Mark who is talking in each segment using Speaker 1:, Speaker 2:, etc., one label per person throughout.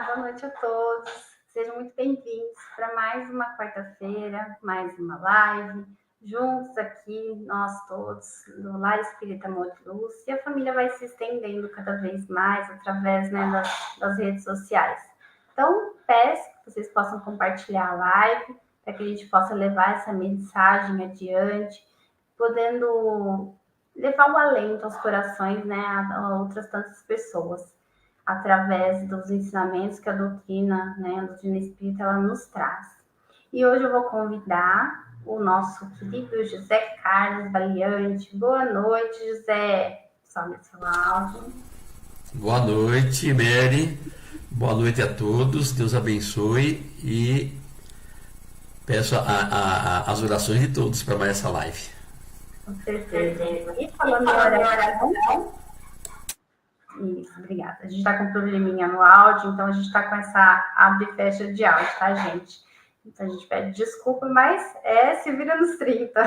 Speaker 1: boa noite a todos. Sejam muito bem-vindos para mais uma quarta-feira, mais uma live. Juntos aqui, nós todos, do Lar Espírita Amor e Luz. E a família vai se estendendo cada vez mais através, né, das redes sociais. Então, peço que vocês possam compartilhar a live, para que a gente possa levar essa mensagem adiante, podendo levar o alento aos corações, né, a outras tantas pessoas, através dos ensinamentos que a doutrina, né, a doutrina espírita, ela nos traz. E hoje eu vou convidar o nosso querido José Carlos Baliante. Boa noite, José. Sobe seu áudio.
Speaker 2: Boa noite, Mary. Boa noite a todos. Deus abençoe e peço as orações de todos para mais essa live.
Speaker 1: Com certeza. E falando em oração... Isso, obrigada. A gente está com um probleminha no áudio, então a gente está com essa abre e fecha de áudio, tá, gente? Então a gente pede desculpa, mas se vira nos 30.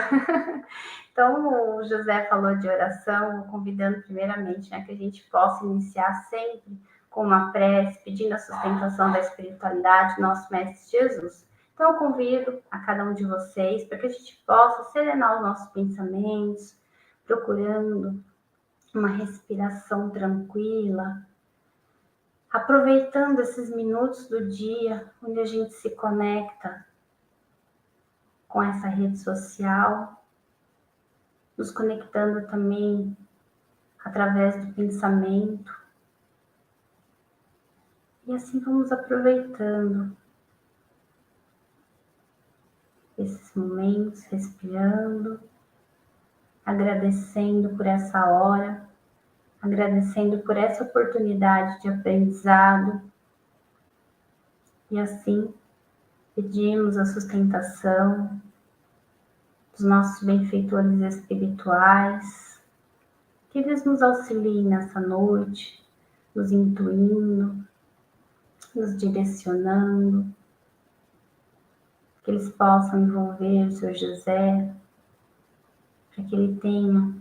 Speaker 1: Então o José falou de oração, convidando primeiramente, né, que a gente possa iniciar sempre com uma prece, pedindo a sustentação da espiritualidade do nosso Mestre Jesus. Então eu convido a cada um de vocês para que a gente possa serenar os nossos pensamentos, procurando uma respiração tranquila, aproveitando esses minutos do dia onde a gente se conecta com essa rede social, nos conectando também através do pensamento. E assim vamos aproveitando esses momentos, respirando, agradecendo por essa hora, agradecendo por essa oportunidade de aprendizado. E assim, pedimos a sustentação dos nossos benfeitores espirituais, que eles nos auxiliem nessa noite, nos intuindo, nos direcionando, que eles possam envolver o seu José, para que ele tenha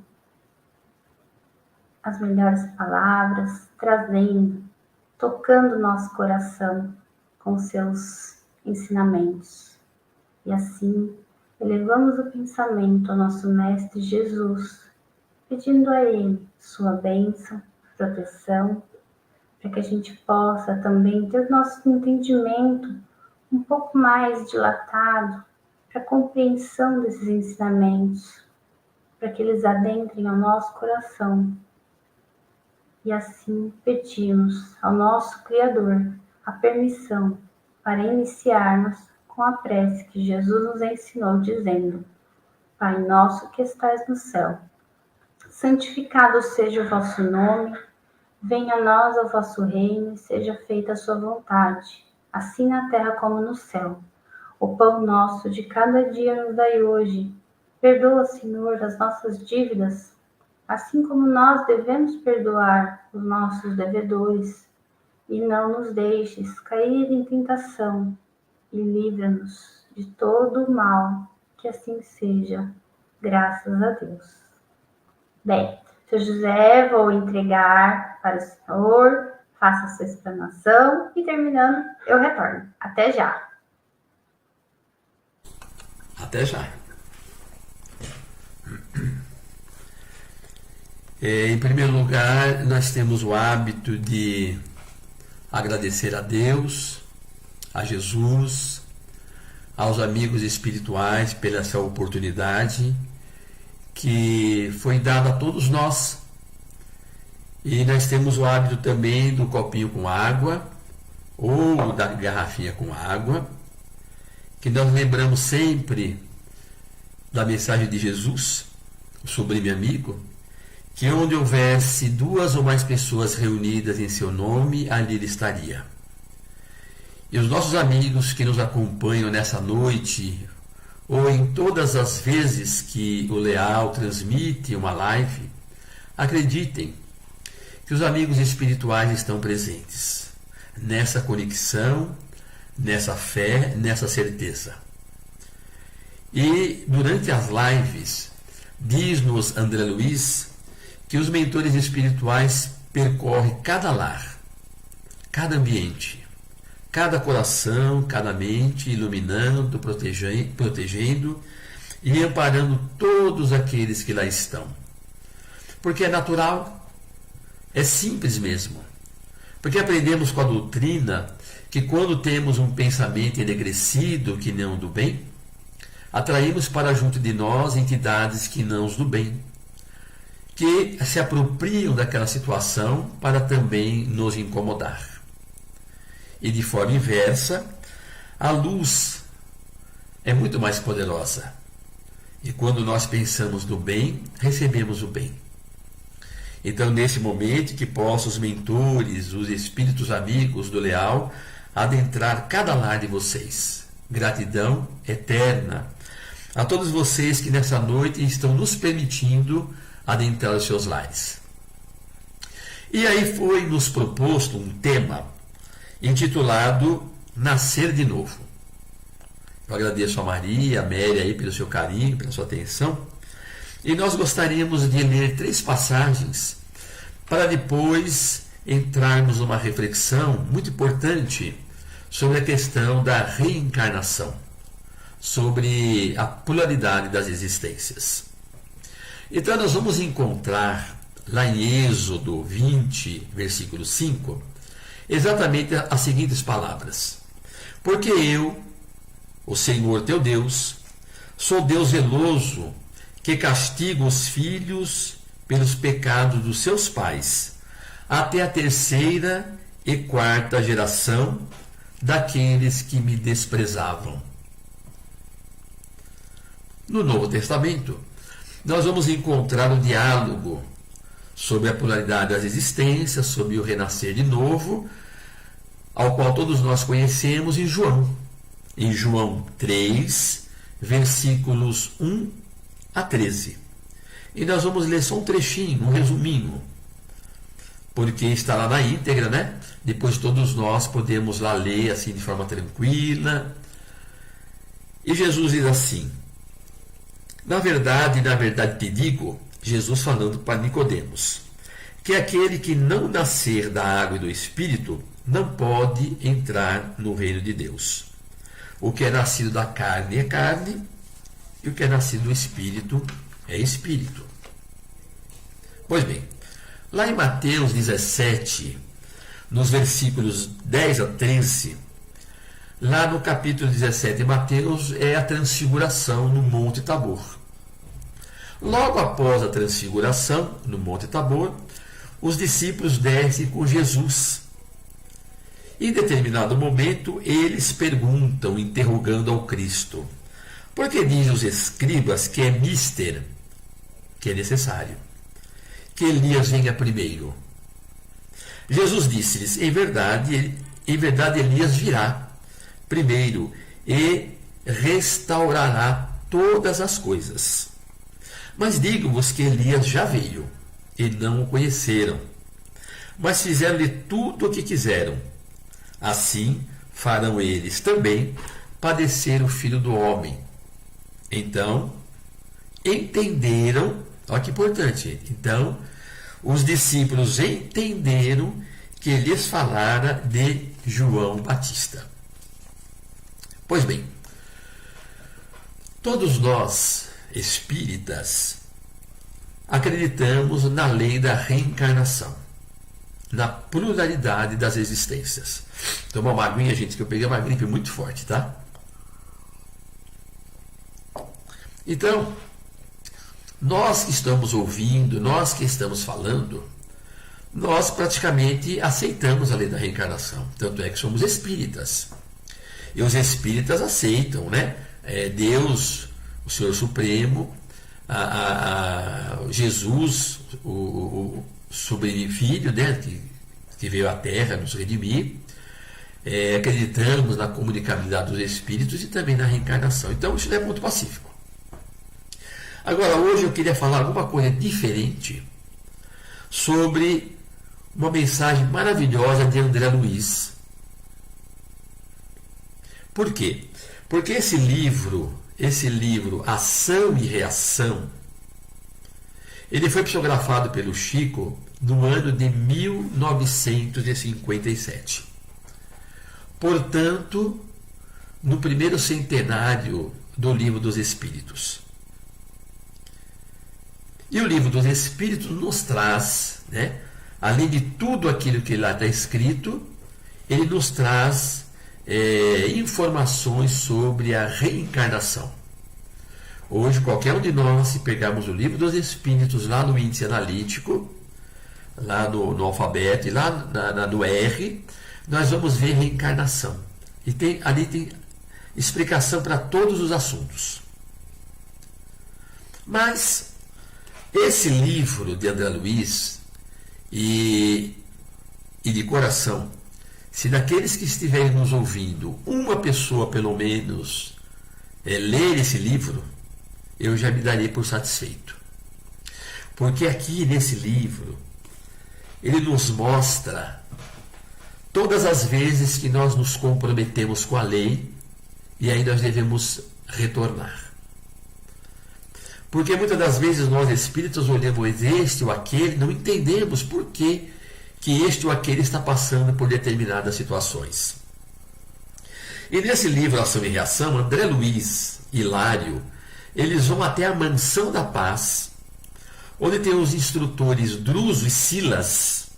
Speaker 1: as melhores palavras, trazendo, tocando o nosso coração com seus ensinamentos. E assim, elevamos o pensamento ao nosso Mestre Jesus, pedindo a Ele sua bênção, proteção, para que a gente possa também ter o nosso entendimento um pouco mais dilatado para a compreensão desses ensinamentos, para que eles adentrem ao nosso coração. E assim pedimos ao nosso Criador a permissão para iniciarmos com a prece que Jesus nos ensinou, dizendo: Pai nosso que estais no céu, santificado seja o vosso nome, venha a nós o vosso reino e seja feita a sua vontade, assim na terra como no céu. O pão nosso de cada dia nos dai hoje. Perdoa, Senhor, as nossas dívidas, assim como nós devemos perdoar os nossos devedores. E não nos deixes cair em tentação, e livra-nos de todo o mal, que assim seja, graças a Deus. Bem, seu José, vou entregar para o senhor, faça a sua explanação e terminando, eu retorno. Até já.
Speaker 2: Até já. Em primeiro lugar, nós temos o hábito de agradecer a Deus, a Jesus, aos amigos espirituais pela essa oportunidade que foi dada a todos nós. E nós temos o hábito também do copinho com água ou da garrafinha com água, que nós lembramos sempre da mensagem de Jesus, o sublime amigo, que onde houvesse 2 ou mais pessoas reunidas em seu nome, ali ele estaria. E os nossos amigos que nos acompanham nessa noite, ou em todas as vezes que o Leal transmite uma live, acreditem que os amigos espirituais estão presentes nessa conexão, nessa fé, nessa certeza. E durante as lives, diz-nos André Luiz que os mentores espirituais percorrem cada lar, cada ambiente, cada coração, cada mente, iluminando, protegendo e amparando todos aqueles que lá estão. Porque é natural, é simples mesmo. Porque aprendemos com a doutrina que quando temos um pensamento enegrecido que não do bem, atraímos para junto de nós entidades que não os do bem, que se apropriam daquela situação para também nos incomodar. E de forma inversa, a luz é muito mais poderosa. E quando nós pensamos no bem, recebemos o bem. Então, nesse momento, que possam os mentores, os espíritos amigos do Leal, adentrar cada lar de vocês. Gratidão eterna a todos vocês que nessa noite estão nos permitindo adentrar os seus lares. E aí foi nos proposto um tema intitulado Nascer de Novo. Eu agradeço a Maria, a Amélia aí pelo seu carinho, pela sua atenção. E nós gostaríamos de ler 3 passagens para depois entrarmos numa reflexão muito importante sobre a questão da reencarnação, sobre a pluralidade das existências. Então nós vamos encontrar lá em Êxodo 20, versículo 5, exatamente as seguintes palavras: porque eu, o Senhor teu Deus, sou Deus zeloso, que castigo os filhos pelos pecados dos seus pais, até a 3ª e 4ª geração daqueles que me desprezavam. No Novo Testamento, nós vamos encontrar um diálogo sobre a pluralidade das existências, sobre o renascer de novo, ao qual todos nós conhecemos em João 3, versículos 1 a 13. E nós vamos ler só um trechinho, um resuminho, porque está lá na íntegra, né? Depois todos nós podemos lá ler assim de forma tranquila. E Jesus diz assim: na verdade te digo, Jesus falando para Nicodemos, que aquele que não nascer da água e do Espírito não pode entrar no reino de Deus. O que é nascido da carne é carne, e o que é nascido do Espírito é Espírito. Pois bem, lá em Mateus 17, nos versículos 10 a 13, lá no capítulo 17 de Mateus é a transfiguração no Monte Tabor. Logo após a transfiguração no Monte Tabor, os discípulos descem com Jesus. Em determinado momento, eles perguntam, interrogando ao Cristo: por que dizem os escribas que é mister, que é necessário, que Elias venha primeiro? Jesus disse-lhes: em verdade Elias virá primeiro e restaurará todas as coisas. Mas digo-vos que Elias já veio e não o conheceram, mas fizeram-lhe tudo o que quiseram. Assim farão eles também padecer o Filho do Homem. Então entenderam, olha que importante, então os discípulos entenderam que lhes falara de João Batista. Pois bem, todos nós, espíritas, acreditamos na lei da reencarnação, na pluralidade das existências. Toma uma aguinha, gente, que eu peguei uma gripe muito forte, tá? Então, nós que estamos ouvindo, nós que estamos falando, nós praticamente aceitamos a lei da reencarnação. Tanto é que somos espíritas. E os espíritas aceitam, né? Deus, o Senhor Supremo, Jesus, o sublime Filho, né? que veio à Terra nos redimir. Acreditamos na comunicabilidade dos espíritos e também na reencarnação. Então, isso não é ponto pacífico. Agora, hoje eu queria falar alguma coisa diferente sobre uma mensagem maravilhosa de André Luiz. Por quê? Porque esse livro Ação e Reação, ele foi psicografado pelo Chico no ano de 1957. portanto, no primeiro centenário do Livro dos Espíritos. E o Livro dos Espíritos nos traz, né, além de tudo aquilo que lá está escrito, ele nos traz informações sobre a reencarnação. Hoje, qualquer um de nós, se pegarmos o Livro dos Espíritos lá no índice analítico, lá no alfabeto e lá no R, nós vamos ver reencarnação. E ali tem explicação para todos os assuntos. Mas esse livro de André Luiz e de coração, se daqueles que estiverem nos ouvindo, uma pessoa pelo menos ler esse livro, eu já me darei por satisfeito. Porque aqui nesse livro, ele nos mostra todas as vezes que nós nos comprometemos com a lei e aí nós devemos retornar. Porque muitas das vezes nós espíritos olhamos este ou aquele, não entendemos por que este ou aquele está passando por determinadas situações. E nesse livro Ação e Reação, André Luiz e Hilário, eles vão até a Mansão da Paz, onde tem os instrutores Druso e Silas,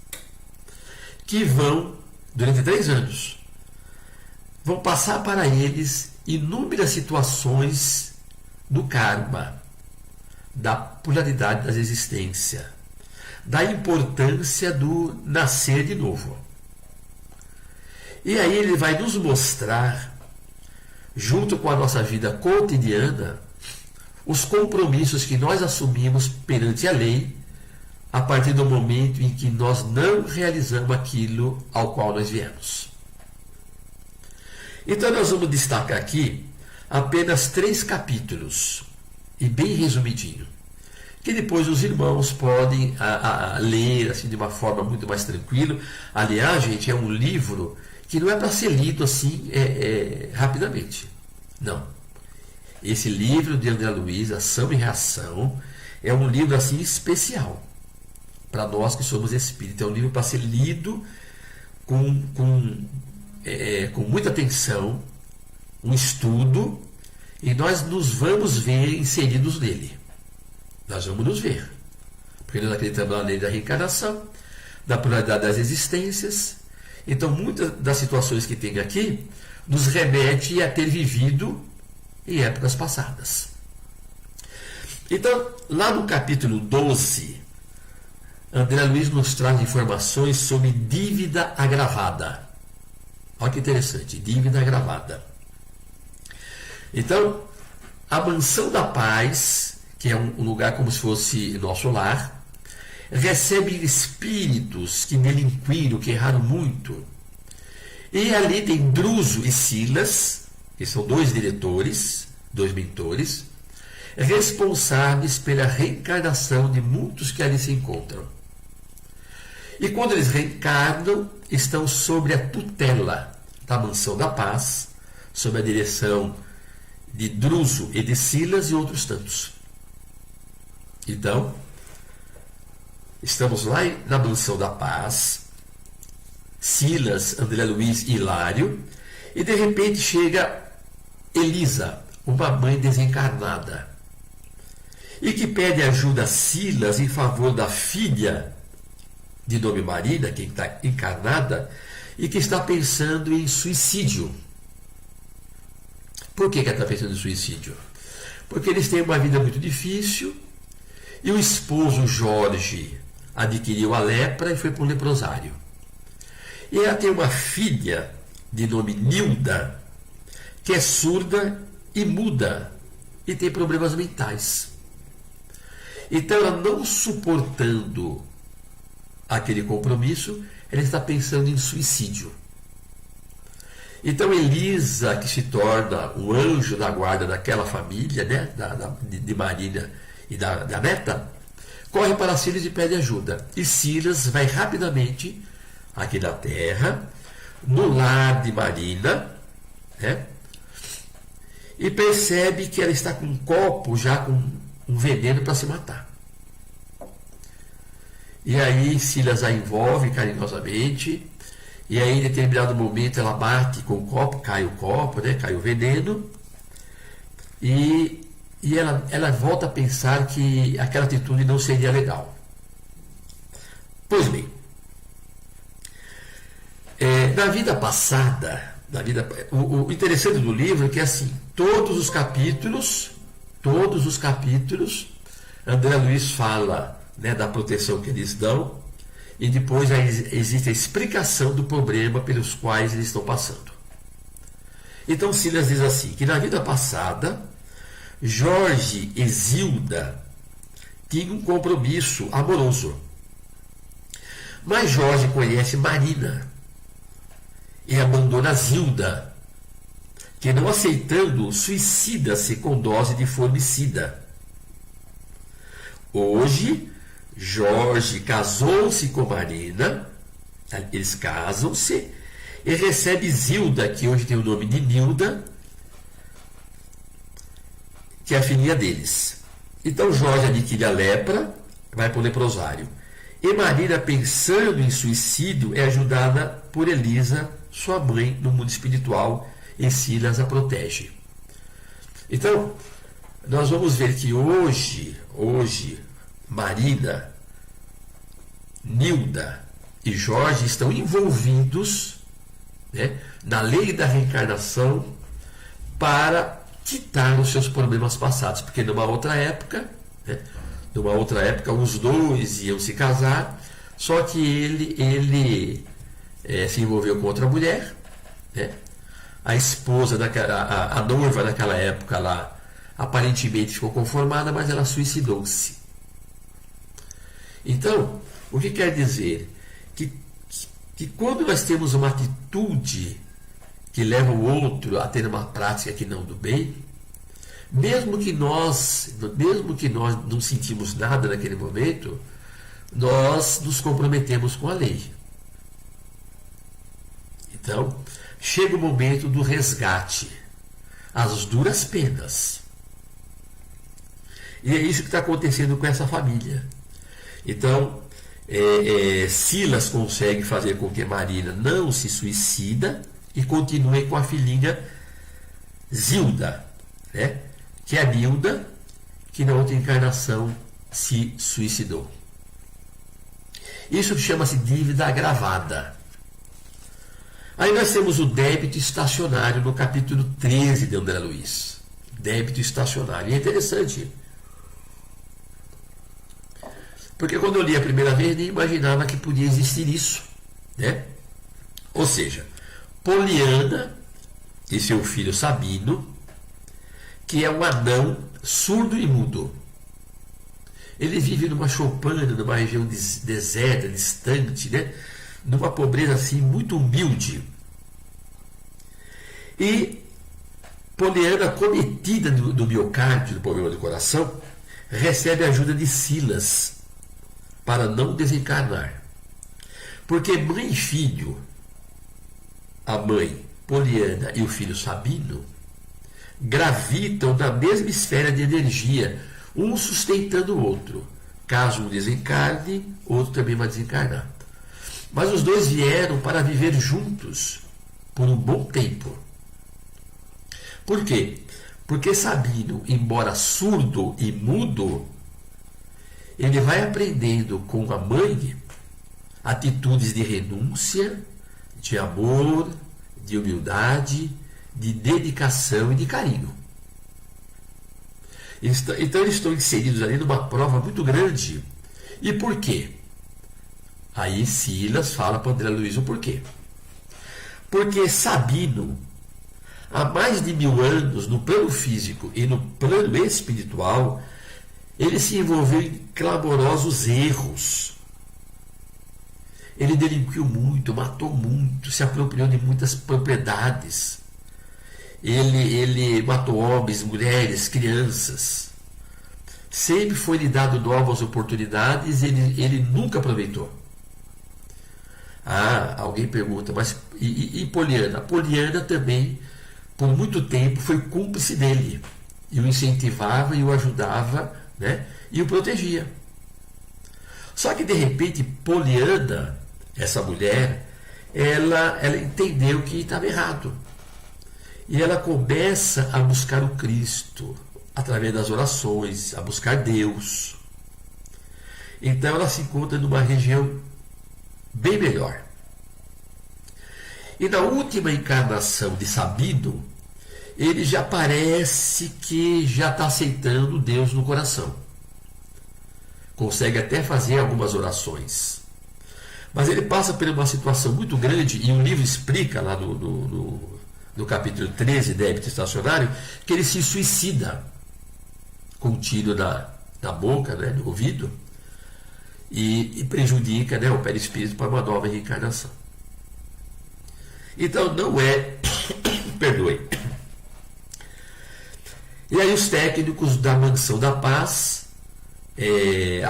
Speaker 2: que vão, durante 3 anos, vão passar para eles inúmeras situações do karma, da polaridade da existência, da importância do nascer de novo. E aí ele vai nos mostrar, junto com a nossa vida cotidiana, os compromissos que nós assumimos perante a lei a partir do momento em que nós não realizamos aquilo ao qual nós viemos. Então nós vamos destacar aqui apenas 3 capítulos, e bem resumidinho, que depois os irmãos podem ler assim, de uma forma muito mais tranquila. Aliás, gente, é um livro que não é para ser lido assim rapidamente. Não. Esse livro de André Luiz, Ação e Reação, é um livro assim especial para nós que somos espíritas. É um livro para ser lido com muita atenção, um estudo, e nós nos vamos ver inseridos nele. Nós vamos nos ver. Porque nós acreditamos na lei da reencarnação, da pluralidade das existências. Então, muitas das situações que tem aqui nos remete a ter vivido em épocas passadas. Então, lá no capítulo 12, André Luiz nos traz informações sobre dívida agravada. Olha que interessante, dívida agravada. Então, a Mansão da Paz, que é um lugar como se fosse nosso lar, recebe espíritos que delinquiram, que erraram muito. E ali tem Druso e Silas, que são 2 diretores, 2 mentores, responsáveis pela reencarnação de muitos que ali se encontram. E quando eles reencarnam, estão sob a tutela da Mansão da Paz, sob a direção de Druso e de Silas e outros tantos. Então, estamos lá na Mansão da Paz, Silas, André Luiz e Hilário, e de repente chega Elisa, uma mãe desencarnada, e que pede ajuda a Silas em favor da filha de nome Marina, que está encarnada, e que está pensando em suicídio. Por que ela está pensando em suicídio? Porque eles têm uma vida muito difícil, e o esposo Jorge adquiriu a lepra e foi para um leprosário. E ela tem uma filha de nome Nilda, que é surda e muda, e tem problemas mentais. Então, ela não suportando aquele compromisso, ela está pensando em suicídio. Então, Elisa, que se torna um anjo da guarda daquela família, né, de Marina e da neta, corre para Silas e pede ajuda. E Silas vai rapidamente aqui na terra, no lar de Marina, né, e percebe que ela está com um copo já com um veneno para se matar. E aí Silas a envolve carinhosamente E aí, em determinado momento, ela bate com o copo, né? Cai o veneno. E ela volta a pensar que aquela atitude não seria legal. Pois bem, na vida passada, o interessante do livro é que assim, todos os capítulos, André Luiz fala, né, da proteção que eles dão, e depois existe a explicação do problema pelos quais eles estão passando. Então Silas diz assim, que na vida passada, Jorge e Zilda tinham um compromisso amoroso. Mas Jorge conhece Marina e abandona Zilda, que não aceitando, suicida-se com dose de formicida. Hoje, Jorge casou-se com Marina, eles casam-se, e recebe Zilda, que hoje tem o nome de Nilda, que é a filhinha deles. Então Jorge adquire a lepra, vai para o leprosário. E Marina, pensando em suicídio, é ajudada por Elisa, sua mãe, no mundo espiritual, e Silas a protege. Então, nós vamos ver que hoje Marina, Nilda e Jorge estão envolvidos, né, na lei da reencarnação para quitar os seus problemas passados, porque numa outra época, né, os dois iam se casar, só que ele se envolveu com outra mulher, né? A esposa a noiva daquela época lá aparentemente ficou conformada, mas ela suicidou-se. Então, o que quer dizer? Que quando nós temos uma atitude que leva o outro a ter uma prática que não do bem, mesmo que nós não sentimos nada naquele momento, nós nos comprometemos com a lei. Então, chega o momento do resgate, as duras penas. E é isso que está acontecendo com essa família. Então, Silas consegue fazer com que Marina não se suicida e continue com a filhinha Zilda, né? Que é a Nilda, que na outra encarnação se suicidou. Isso chama-se dívida agravada. Aí nós temos o débito estacionário no capítulo 13 de André Luiz. Débito estacionário. E é interessante, porque quando eu li a primeira vez, nem imaginava que podia existir isso, né? Ou seja, Poliana e seu filho Sabino, que é um anão surdo e mudo. Ele vive numa choupana, numa região deserta, distante, né? Numa pobreza assim muito humilde. E Poliana, cometida do miocárdio, do problema do coração, recebe a ajuda de Silas para não desencarnar. Porque mãe e filho, a mãe Poliana e o filho Sabino, gravitam na mesma esfera de energia, um sustentando o outro. Caso um desencarne, outro também vai desencarnar. Mas os dois vieram para viver juntos por um bom tempo. Por quê? Porque Sabino, embora surdo e mudo, ele vai aprendendo com a mãe atitudes de renúncia, de amor, de humildade, de dedicação e de carinho. Então eles estão inseridos ali numa prova muito grande. E por quê? Aí Silas fala para André Luiz o porquê. Porque Sabino, há mais de 1000 anos, no plano físico e no plano espiritual, ele se envolveu em clamorosos erros. Ele delinquiu muito, matou muito, se apropriou de muitas propriedades. Ele matou homens, mulheres, crianças. Sempre foi lhe dado novas oportunidades, ele nunca aproveitou. Alguém pergunta, mas e Poliana? Poliana também, por muito tempo, foi cúmplice dele. E o incentivava e o ajudava, né? E o protegia. Só que de repente Poliana, essa mulher, ela entendeu que estava errado. E ela começa a buscar o Cristo através das orações, a buscar Deus. Então ela se encontra numa região bem melhor. E na última encarnação de Sabino, ele já parece que já está aceitando Deus no coração. Consegue até fazer algumas orações. Mas ele passa por uma situação muito grande, e o livro explica lá no capítulo 13, Débito Estacionário, que ele se suicida com um tiro na boca, né, no ouvido, e prejudica, né, o perispírito para uma nova reencarnação. Então não é perdoe. E aí os técnicos da Mansão da Paz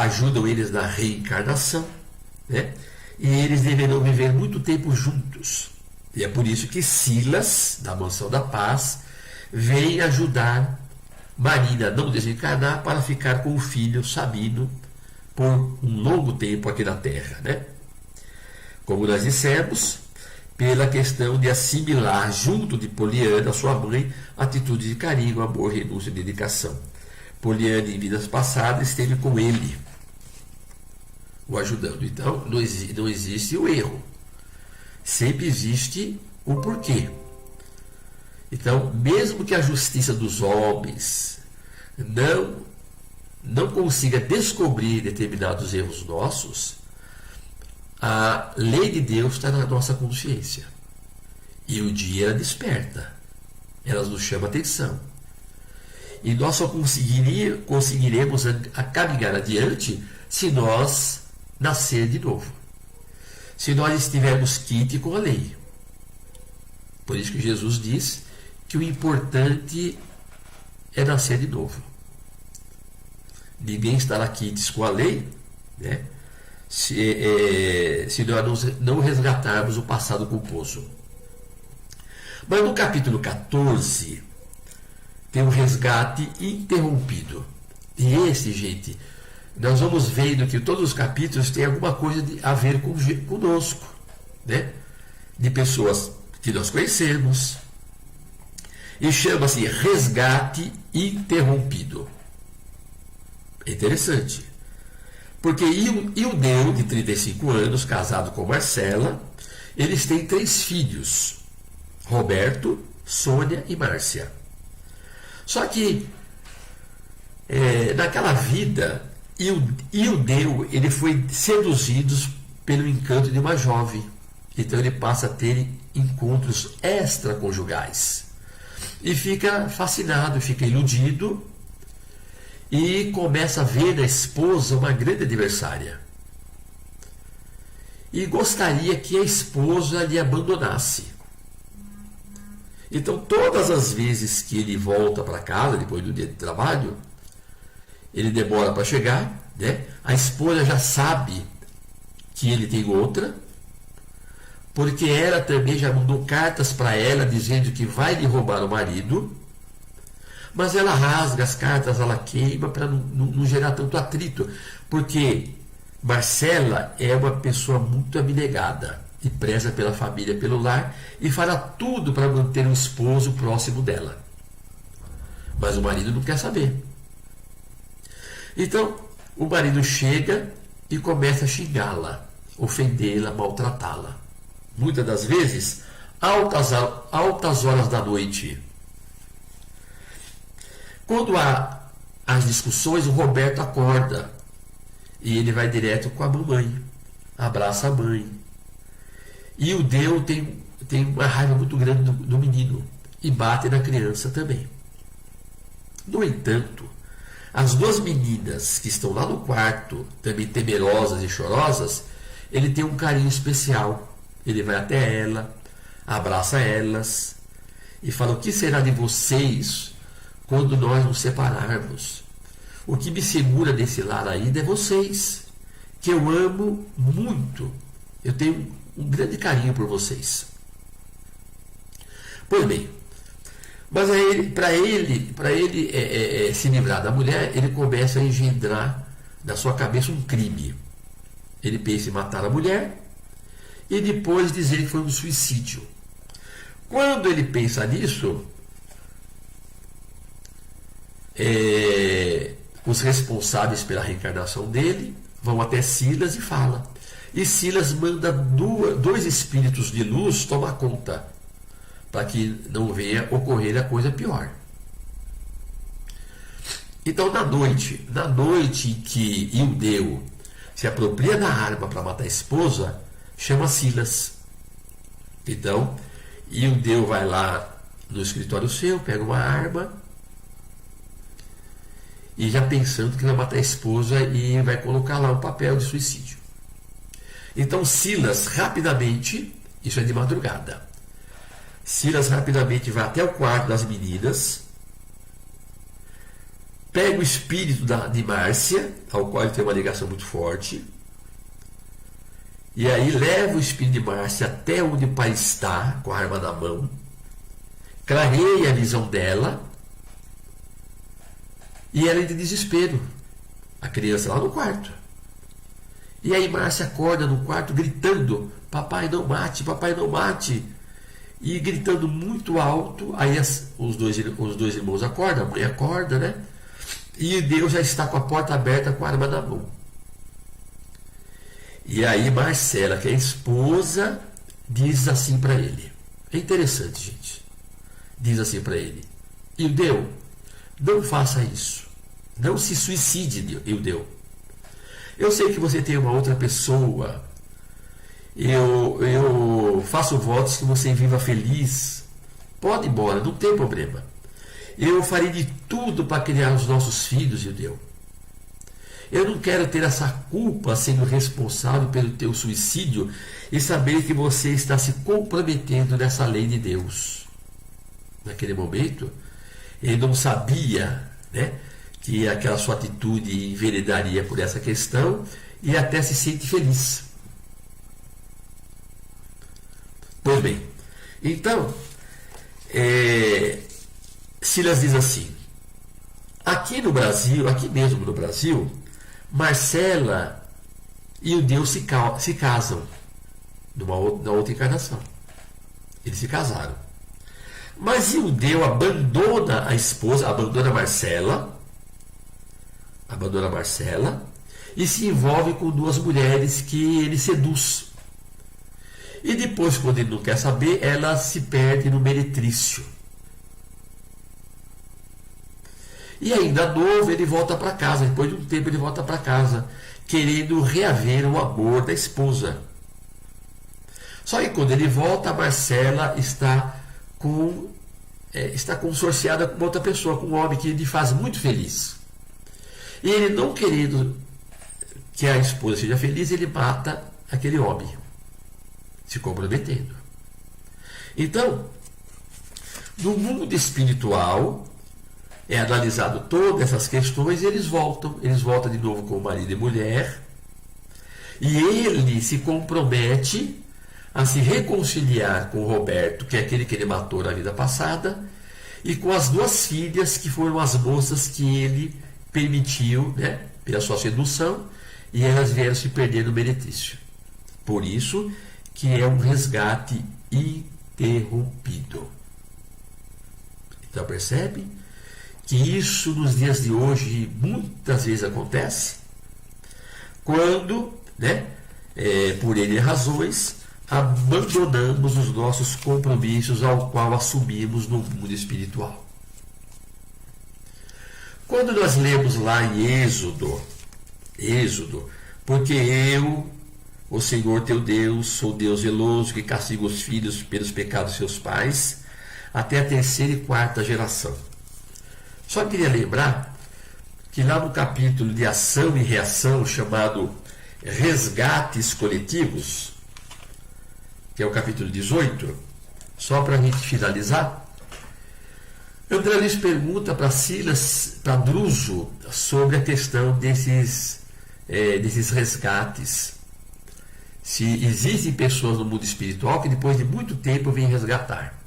Speaker 2: ajudam eles na reencarnação, né? E eles deverão viver muito tempo juntos. E é por isso que Silas, da Mansão da Paz, vem ajudar Marina a não desencarnar para ficar com o filho Sabino por um longo tempo aqui na Terra, né? Como nós dissemos, pela questão de assimilar junto de Poliana, sua mãe, atitude de carinho, amor, renúncia e dedicação. Poliana, em vidas passadas, esteve com ele, o ajudando. Então, não existe o erro. Sempre existe o porquê. Então, mesmo que a justiça dos homens não consiga descobrir determinados erros nossos, a lei de Deus está na nossa consciência. E um dia ela desperta. Ela nos chama atenção. E nós só conseguiremos a caminhar adiante se nós nascer de novo. Se nós estivermos quite com a lei. Por isso que Jesus diz que o importante é nascer de novo. Ninguém estará quites com a lei, né? Se nós não resgatarmos o passado culposo. Mas no capítulo 14 tem um resgate interrompido. E esse, gente, nós vamos vendo que todos os capítulos têm alguma coisa a ver conosco, né? De pessoas que nós conhecemos. E chama-se resgate interrompido. É interessante. Porque Ildeu, de 35 anos, casado com Marcela, eles têm 3 filhos: Roberto, Sônia e Márcia. Só que naquela vida, Ildeu ele foi seduzido pelo encanto de uma jovem. Então ele passa a ter encontros extraconjugais. E fica fascinado, fica iludido, e começa a ver na esposa uma grande adversária. E gostaria que a esposa lhe abandonasse. Então, todas as vezes que ele volta para casa, depois do dia de trabalho, ele demora para chegar, né? A esposa já sabe que ele tem outra, porque ela também já mandou cartas para ela dizendo que vai lhe roubar o marido. Mas ela rasga as cartas, ela queima para não gerar tanto atrito. Porque Marcela é uma pessoa muito abnegada e preza pela família, pelo lar, e fará tudo para manter um esposo próximo dela. Mas o marido não quer saber. Então, o marido chega e começa a xingá-la, ofendê-la, maltratá-la. Muitas das vezes, altas horas da noite. Quando há as discussões, o Roberto acorda e ele vai direto com a mamãe, abraça a mãe. E o Deus tem uma raiva muito grande do menino e bate na criança também. No entanto, as 2 meninas que estão lá no quarto, também temerosas e chorosas, ele tem um carinho especial. Ele vai até ela, abraça elas e fala: o que será de vocês quando nós nos separarmos? O que me segura desse lar ainda é vocês, que eu amo muito. Eu tenho um grande carinho por vocês. Pois bem, mas para ele se livrar da mulher, ele começa a engendrar na sua cabeça um crime. Ele pensa em matar a mulher e depois dizer que foi um suicídio. Quando ele pensa nisso, os responsáveis pela reencarnação dele vão até Silas e falam. E Silas manda dois espíritos de luz tomar conta, para que não venha ocorrer a coisa pior. Então, na noite em que Ildeu se apropria da arma para matar a esposa, chama Silas. Então, Ildeu vai lá no escritório seu, pega uma arma, e já pensando que vai matar a esposa e vai colocar lá um papel de suicídio. Então Silas rapidamente, isso é de madrugada, Silas rapidamente vai até o quarto das meninas, pega o espírito de Márcia, ao qual ele tem uma ligação muito forte, e aí leva o espírito de Márcia até onde o pai está, com a arma na mão, clareia a visão dela, e ela entra em desespero, a criança lá no quarto. E aí Márcia acorda no quarto gritando: papai não mate, papai não mate. E gritando muito alto. Aí os dois irmãos acordam, a mãe acorda, né? E Deus já está com a porta aberta com a arma na mão. E aí Marcela, que é a esposa, diz assim para ele. É interessante, gente. Diz assim para ele: Ildeu, não faça isso. Não se suicide, Ildeu. Eu sei que você tem uma outra pessoa. Eu faço votos que você viva feliz. Pode ir embora, não tem problema. Eu farei de tudo para criar os nossos filhos, Ildeu. Eu não quero ter essa culpa sendo responsável pelo teu suicídio e saber que você está se comprometendo nessa lei de Deus. Naquele momento, ele não sabia, né, que aquela sua atitude enveredaria por essa questão e até se sente feliz. Pois bem, então, Silas diz assim: aqui no Brasil, aqui mesmo no Brasil, Marcela e o Deus se casam na outra encarnação. Eles se casaram. Mas Ildeu abandona a esposa, abandona Marcela e se envolve com duas mulheres que ele seduz. E depois, quando ele não quer saber, ela se perde no meretrício. E ainda novo, ele volta para casa. Depois de um tempo, ele volta para casa, querendo reaver o amor da esposa. Só que quando ele volta, a Marcela está consorciada com outra pessoa, com um homem que lhe faz muito feliz. E ele, não querendo que a esposa seja feliz, ele mata aquele homem, se comprometendo. Então, no mundo espiritual, é analisado todas essas questões e eles voltam de novo com o marido e mulher, e ele se compromete a se reconciliar com o Roberto, que é aquele que ele matou na vida passada, e com as duas filhas, que foram as moças que ele permitiu, né, pela sua sedução, e elas vieram se perder no meretrício. Por isso que é um resgate interrompido. Então percebe que isso nos dias de hoje muitas vezes acontece quando, né, por N razões, abandonamos os nossos compromissos ao qual assumimos no mundo espiritual. Quando nós lemos lá em Êxodo, porque eu, o Senhor teu Deus, sou Deus zeloso que castiga os filhos pelos pecados de seus pais, até a terceira e quarta geração. Só queria lembrar que lá no capítulo de ação e reação, chamado Resgates Coletivos, que é o capítulo 18, só para a gente finalizar, André Luiz pergunta para Silas, para Druso, sobre a questão desses resgates. Se existem pessoas no mundo espiritual que depois de muito tempo vêm resgatar.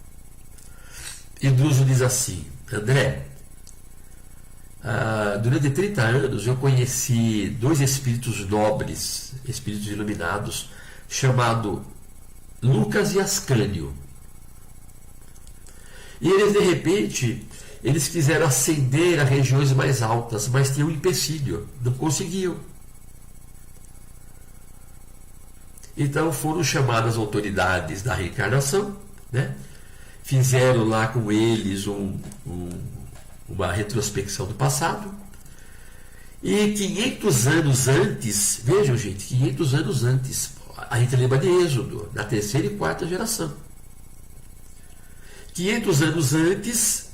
Speaker 2: E Druso diz assim: André, durante 30 anos eu conheci dois espíritos nobres, espíritos iluminados, chamados Lucas e Ascânio. E eles, de repente, eles quiseram ascender a regiões mais altas, mas tinham um empecilho, não conseguiam. Então foram chamadas autoridades da reencarnação, né? Fizeram lá com eles uma retrospecção do passado. E 500 anos antes, vejam gente, 500 anos antes, a gente lembra de Êxodo, da terceira e quarta geração. 500 anos antes,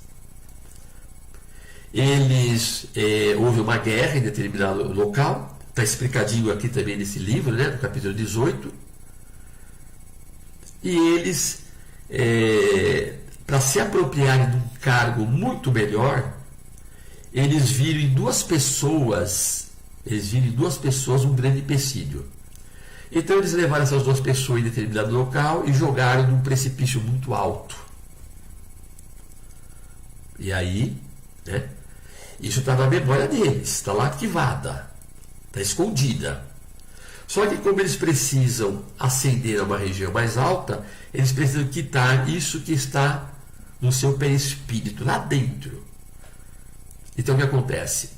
Speaker 2: houve uma guerra em determinado local, está explicadinho aqui também nesse livro, né, no capítulo 18, e eles, para se apropriarem de um cargo muito melhor, eles viram em duas pessoas um grande empecilho. Então eles levaram essas duas pessoas em determinado local e jogaram num precipício muito alto. E aí, né, isso está na memória deles, está lá arquivada, está escondida. Só que como eles precisam ascender a uma região mais alta, eles precisam quitar isso que está no seu perispírito, lá dentro. Então o que acontece?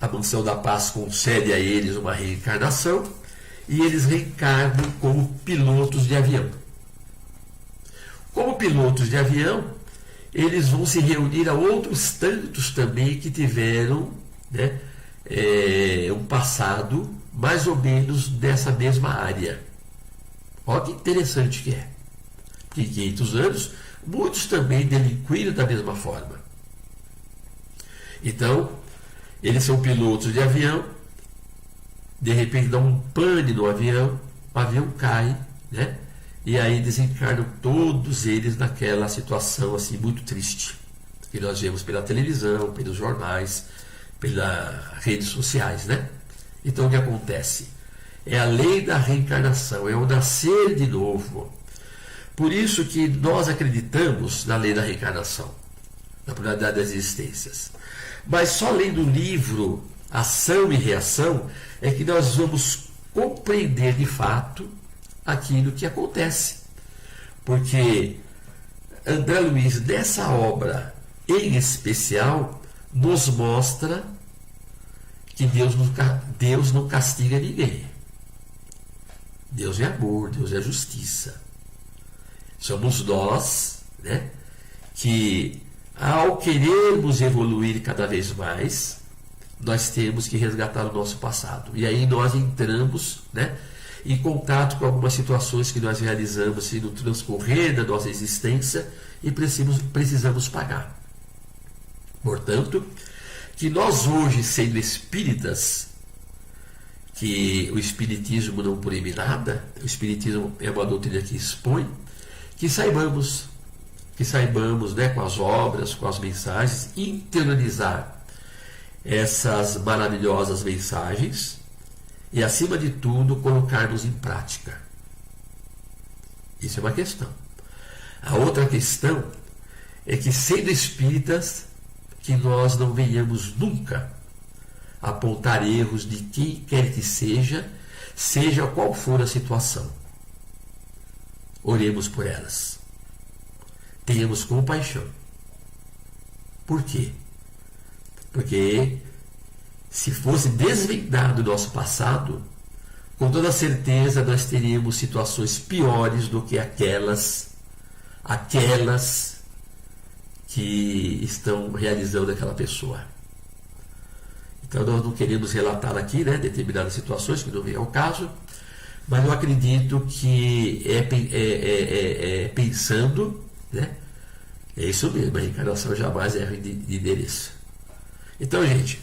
Speaker 2: A Mansão da Paz concede a eles uma reencarnação e eles reencarnam como pilotos de avião. Como pilotos de avião, eles vão se reunir a outros tantos também que tiveram, né, um passado mais ou menos dessa mesma área. Olha que interessante que é. Em 500 anos, muitos também delinquiram da mesma forma. Então, eles são pilotos de avião, de repente dá um pane no avião, o avião cai, né? E aí desencarnam todos eles naquela situação assim muito triste, que nós vemos pela televisão, pelos jornais, pelas redes sociais, né? Então o que acontece? É a lei da reencarnação, é o nascer de novo. Por isso que nós acreditamos na lei da reencarnação, na pluralidade das existências. Mas só lendo o livro Ação e Reação é que nós vamos compreender de fato aquilo que acontece. Porque André Luiz, dessa obra em especial, nos mostra que Deus não castiga ninguém. Deus é amor, Deus é justiça. Somos nós, né, que ao querermos evoluir cada vez mais, nós temos que resgatar o nosso passado. E aí nós entramos, né, em contato com algumas situações que nós realizamos assim, no transcorrer da nossa existência e precisamos pagar. Portanto, que nós hoje, sendo espíritas, que o espiritismo não proíbe nada, o espiritismo é uma doutrina que expõe, que saibamos, né, com as obras, com as mensagens, internalizar essas maravilhosas mensagens e, acima de tudo, colocarmos em prática. Isso é uma questão. A outra questão é que, sendo espíritas, que nós não venhamos nunca apontar erros de quem quer que seja, seja qual for a situação. Oremos por elas. Tenhamos compaixão. Por quê? Porque se fosse desvendado o nosso passado, com toda certeza nós teríamos situações piores do que aquelas que estão realizando aquela pessoa. Então nós não queremos relatar aqui, né, determinadas situações que não vem ao caso, mas eu acredito que pensando, né, é isso mesmo, a reencarnação jamais erra de endereço. Então, gente,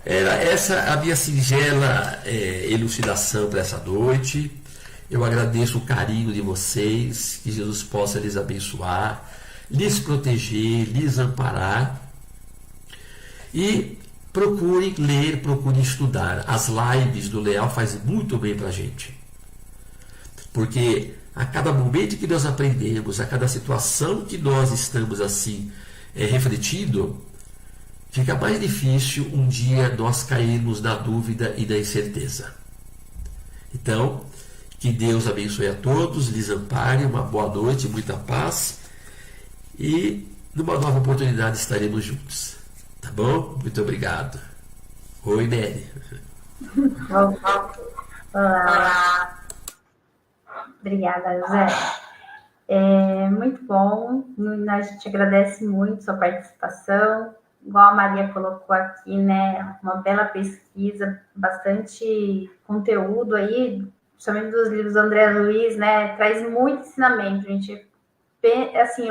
Speaker 2: era essa a minha singela elucidação para essa noite. Eu agradeço o carinho de vocês, que Jesus possa lhes abençoar, lhes proteger, lhes amparar. E procurem ler, procurem estudar. As lives do Leal fazem muito bem para a gente. Porque a cada momento que nós aprendemos, a cada situação que nós estamos assim refletindo, fica mais difícil um dia nós cairmos na dúvida e na incerteza. Então, Que Deus abençoe a todos, lhes ampare, uma boa noite, muita paz. E numa nova oportunidade estaremos juntos. Tá bom? Muito obrigado. Oi, Mary.
Speaker 1: Olá. Obrigada, José. Muito bom. A gente agradece muito sua participação. Igual a Maria colocou aqui, né? Uma bela pesquisa, bastante conteúdo aí, principalmente dos livros do André Luiz, né? Traz muito ensinamento. A gente, assim,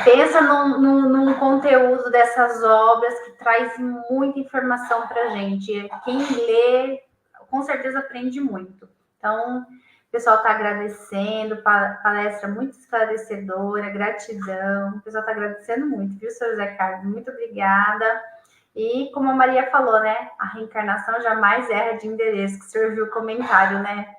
Speaker 1: pensa num conteúdo dessas obras que traz muita informação para a gente. Quem lê, com certeza aprende muito. Então, o pessoal está agradecendo, palestra muito esclarecedora, gratidão. O pessoal está agradecendo muito, viu, Sr. José Carlos? Muito obrigada. E como a Maria falou, né? A reencarnação jamais erra de endereço, que o senhor viu o comentário, né?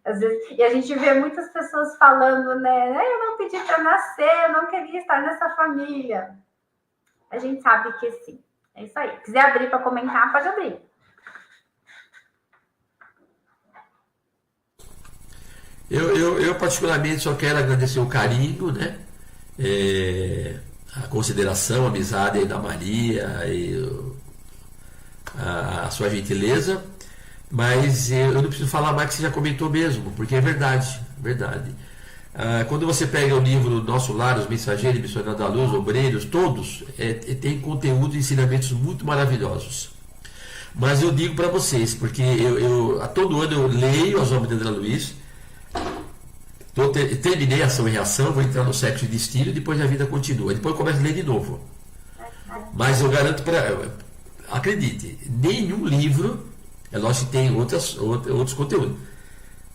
Speaker 1: Às vezes, e a gente vê muitas pessoas falando, né? Eu não pedi para nascer, eu não queria estar nessa família. A gente sabe que sim. É isso aí. Se quiser abrir para comentar, pode abrir.
Speaker 2: Eu particularmente só quero agradecer o carinho, né? A consideração, a amizade aí da Maria e a sua gentileza, mas eu não preciso falar mais que você já comentou mesmo, porque é verdade, verdade. Quando você pega o livro Nosso Lar, Os Mensageiros, Missionários da Luz, Obreiros, todos têm conteúdo e ensinamentos muito maravilhosos. Mas eu digo para vocês, porque a todo ano eu leio as obras de André Luiz, terminei Ação e Reação, vou entrar no Sexo e Destino, depois a vida continua. Depois eu começo a ler de novo. Mas eu garanto acredite, nenhum livro, é lógico que tem outros conteúdos,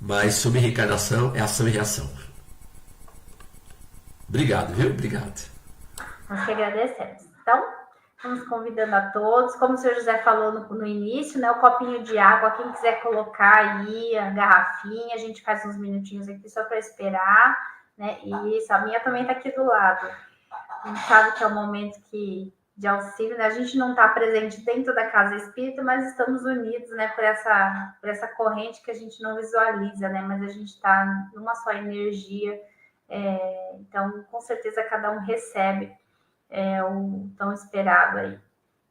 Speaker 2: mas sobre reencarnação é ação e reação. Obrigado, viu? Obrigado.
Speaker 1: Nós que agradecemos. Então, estamos convidando a todos, como o senhor José falou no início, né? O copinho de água, quem quiser colocar aí, a garrafinha, a gente faz uns minutinhos aqui só para esperar, né? E isso, a minha também está aqui do lado. A gente sabe que é um momento de auxílio, né? A gente não está presente dentro da casa espírita, mas estamos unidos, né? Por essa corrente que a gente não visualiza, né? Mas a gente está numa só energia. Então, com certeza, cada um recebe o tão esperado aí.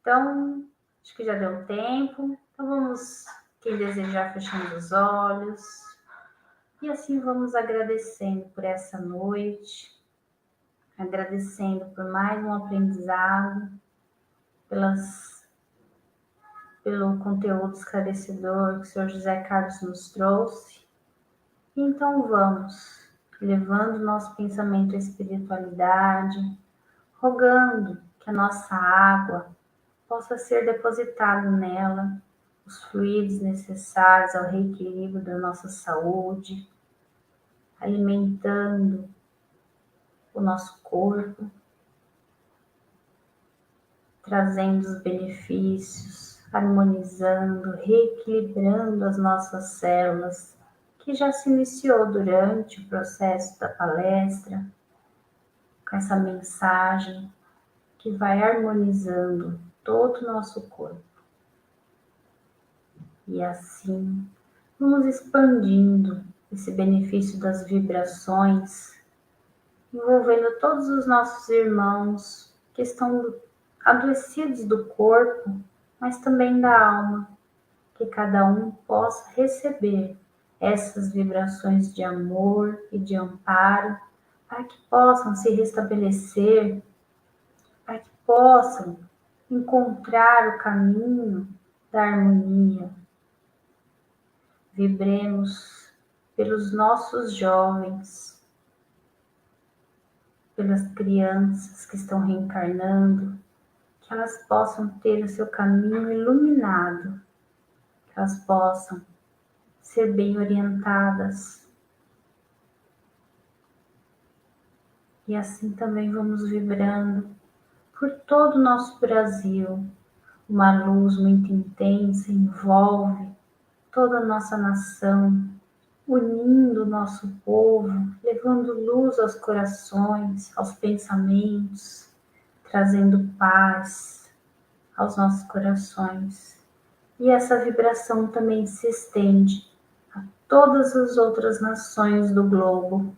Speaker 1: Então, acho que já deu tempo. Então, vamos, quem desejar, fechando os olhos. E assim vamos agradecendo por essa noite, agradecendo por mais um aprendizado, pelo conteúdo esclarecedor que o senhor José Carlos nos trouxe. E então vamos, levando nosso pensamento à espiritualidade, rogando que a nossa água possa ser depositada nela, os fluidos necessários ao reequilíbrio da nossa saúde, alimentando o nosso corpo, trazendo os benefícios, harmonizando, reequilibrando as nossas células, que já se iniciou durante o processo da palestra, com essa mensagem que vai harmonizando todo o nosso corpo. E assim, vamos expandindo esse benefício das vibrações, envolvendo todos os nossos irmãos que estão adoecidos do corpo, mas também da alma, que cada um possa receber essas vibrações de amor e de amparo, para que possam se restabelecer, para que possam encontrar o caminho da harmonia. Vibremos pelos nossos jovens, pelas crianças que estão reencarnando, que elas possam ter o seu caminho iluminado, que elas possam ser bem orientadas. E assim também vamos vibrando por todo o nosso Brasil. Uma luz muito intensa envolve toda a nossa nação, unindo o nosso povo, levando luz aos corações, aos pensamentos, trazendo paz aos nossos corações. E essa vibração também se estende a todas as outras nações do globo,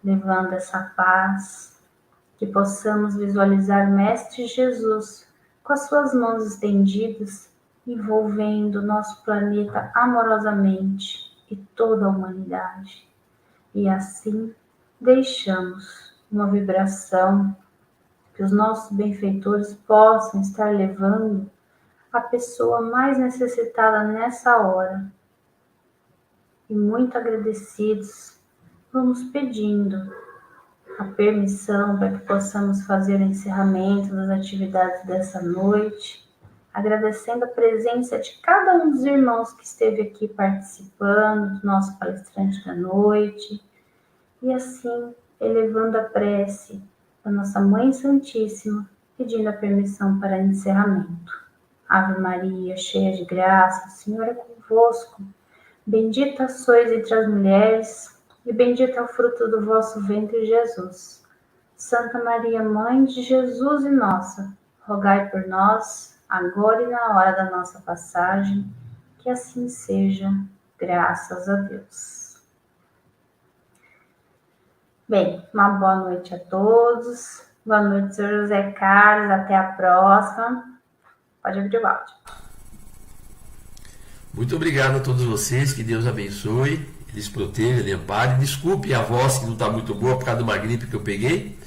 Speaker 1: levando essa paz, que possamos visualizar Mestre Jesus com as suas mãos estendidas, envolvendo nosso planeta amorosamente e toda a humanidade. E assim deixamos uma vibração que os nossos benfeitores possam estar levando à pessoa mais necessitada nessa hora. E muito agradecidos, vamos pedindo a permissão para que possamos fazer o encerramento das atividades dessa noite, agradecendo a presença de cada um dos irmãos que esteve aqui participando, do nosso palestrante da noite, e assim elevando a prece da nossa Mãe Santíssima, pedindo a permissão para encerramento. Ave Maria, cheia de graça, o Senhor é convosco. Bendita sois entre as mulheres, e bendito é o fruto do vosso ventre, Jesus. Santa Maria, Mãe de Jesus e nossa, rogai por nós, agora e na hora da nossa passagem, que assim seja, graças a Deus. Bem, uma boa noite a todos. Boa noite, Sr. José Carlos. Até a próxima. Pode abrir o áudio.
Speaker 2: Muito obrigado a todos vocês, que Deus abençoe, eles protejam, ele ampare. Desculpe a voz que não está muito boa por causa de uma gripe que eu peguei,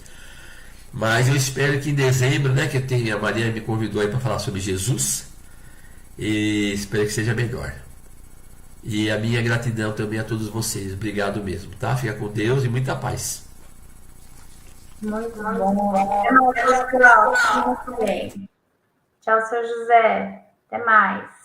Speaker 2: mas eu espero que em dezembro, né, que a Maria me convidou aí para falar sobre Jesus, e espero que seja melhor. E a minha gratidão também a todos vocês, obrigado mesmo, tá? Fica com Deus e muita paz.
Speaker 1: Muito bom. Até mais, pessoal. Muito bem. Tchau, Sr. José. Até mais.